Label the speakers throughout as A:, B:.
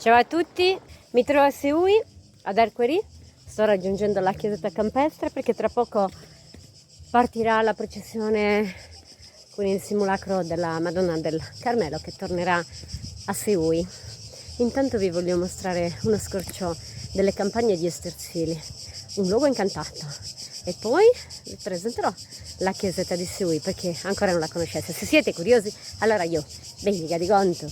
A: Ciao a tutti, mi trovo a Seui, ad Arquery, sto raggiungendo la chiesetta campestre perché tra poco partirà la processione con il simulacro della Madonna del Carmelo che tornerà a Seui. Intanto vi voglio mostrare uno scorcio delle campagne di Esterfili, un luogo incantato, e poi vi presenterò la chiesetta di Seui perché ancora non la conoscete. Se siete curiosi, allora io, venga di conto.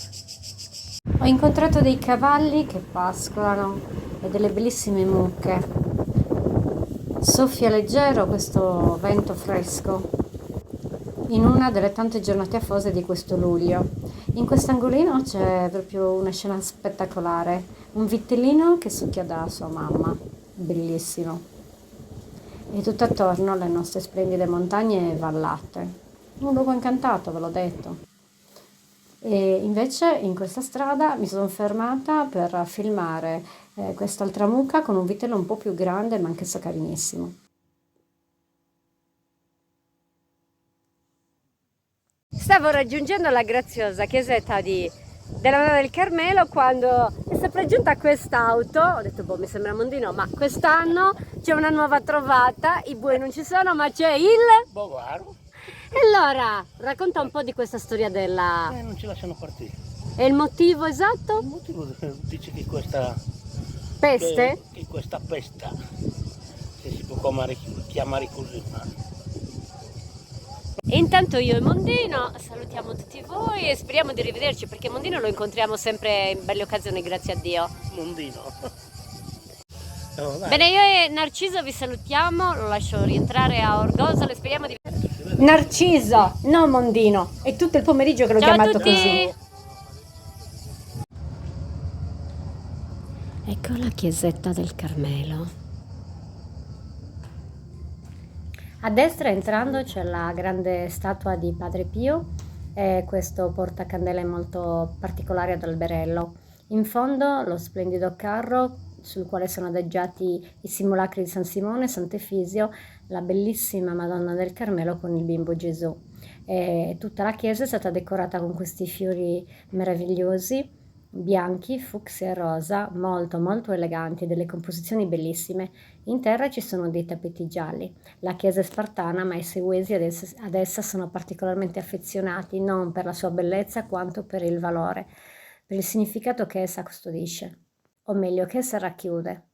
A: Ho incontrato dei cavalli che pascolano e delle bellissime mucche. Soffia leggero questo vento fresco in una delle tante giornate afose di questo luglio. In quest'angolino c'è proprio una scena spettacolare, un vitellino che succhia da sua mamma, bellissimo, e tutto attorno le nostre splendide montagne e vallate. Un luogo incantato, ve l'ho detto. E invece in questa strada mi sono fermata per filmare quest'altra mucca con un vitello un po' più grande ma anch'esso carinissimo. Stavo raggiungendo la graziosa chiesetta della Madonna del Carmelo quando è sopraggiunta quest'auto. Ho detto, boh, mi sembra Mondino, ma quest'anno c'è una nuova trovata, i bue non ci sono, ma c'è il
B: Bovaro.
A: E allora, racconta un po' di questa storia della...
B: Non ci lasciano partire.
A: E il motivo esatto?
B: Il motivo dice che questa
A: Peste?
B: Che questa pesta, se si può chiamare così.
A: E intanto io e Mondino salutiamo tutti voi e speriamo di rivederci perché Mondino lo incontriamo sempre in belle occasioni, grazie a Dio.
B: Mondino.
A: Bene, io e Narciso vi salutiamo, lo lascio rientrare a Orgosolo e speriamo di... Narciso, non Mondino, è tutto il pomeriggio che l'ho chiamato così. Ecco la chiesetta del Carmelo. A destra entrando c'è la grande statua di Padre Pio e questo portacandele molto particolare ad alberello. In fondo lo splendido carro sul quale sono adagiati i simulacri di San Simone, Sant'Efisio, la bellissima Madonna del Carmelo con il bimbo Gesù. E tutta la chiesa è stata decorata con questi fiori meravigliosi, bianchi, fucsia e rosa, molto eleganti, delle composizioni bellissime. In terra ci sono dei tappeti gialli. La chiesa è spartana, ma i seguesi ad essa sono particolarmente affezionati, non per la sua bellezza quanto per il valore, per il significato che essa custodisce, o meglio che essa racchiude.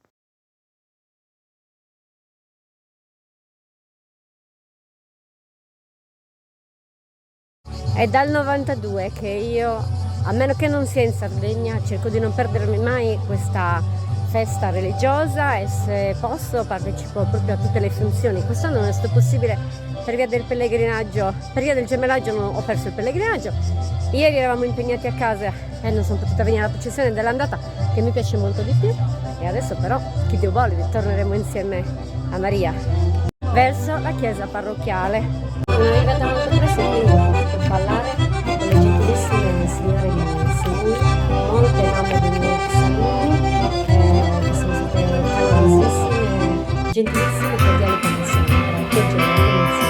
A: È dal 92 che io, a meno che non sia in Sardegna, cerco di non perdermi mai questa festa religiosa e se posso partecipo proprio a tutte le funzioni. Quest'anno non è stato possibile per via del pellegrinaggio, per via del gemellaggio ho perso il pellegrinaggio. Ieri eravamo impegnati a casa e non sono potuta venire alla processione dell'andata che mi piace molto di più e adesso però, chi Dio vuole, torneremo insieme a Maria verso la chiesa parrocchiale. Sono arrivata molto presto per ballare con le gentilissime signore di Seui, molte mamme dei miei saluni che sono state calorosissime, gentilissime e cordiali professioni, che giorno insieme.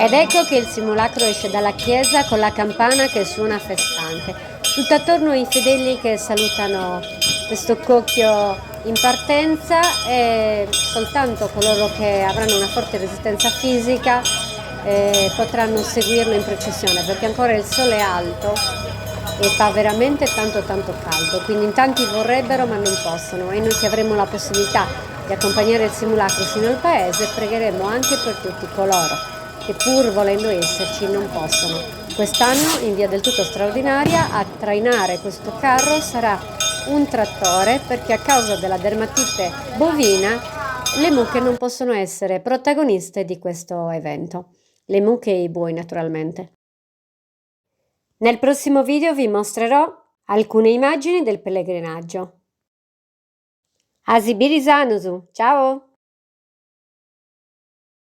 A: Ed ecco che il simulacro esce dalla chiesa con la campana che suona festante. Tutto attorno i fedeli che salutano questo cocchio in partenza e soltanto coloro che avranno una forte resistenza fisica potranno seguirlo in processione perché ancora il sole è alto e fa veramente tanto caldo, quindi in tanti vorrebbero ma non possono e noi che avremo la possibilità di accompagnare il simulacro fino al paese pregheremo anche per tutti coloro che pur volendo esserci non possono. Quest'anno in via del tutto straordinaria a trainare questo carro sarà un trattore perché a causa della dermatite bovina le mucche non possono essere protagoniste di questo evento. Le mucche e i buoi, naturalmente. Nel prossimo video vi mostrerò alcune immagini del pellegrinaggio. Asibiri Sanusu, ciao!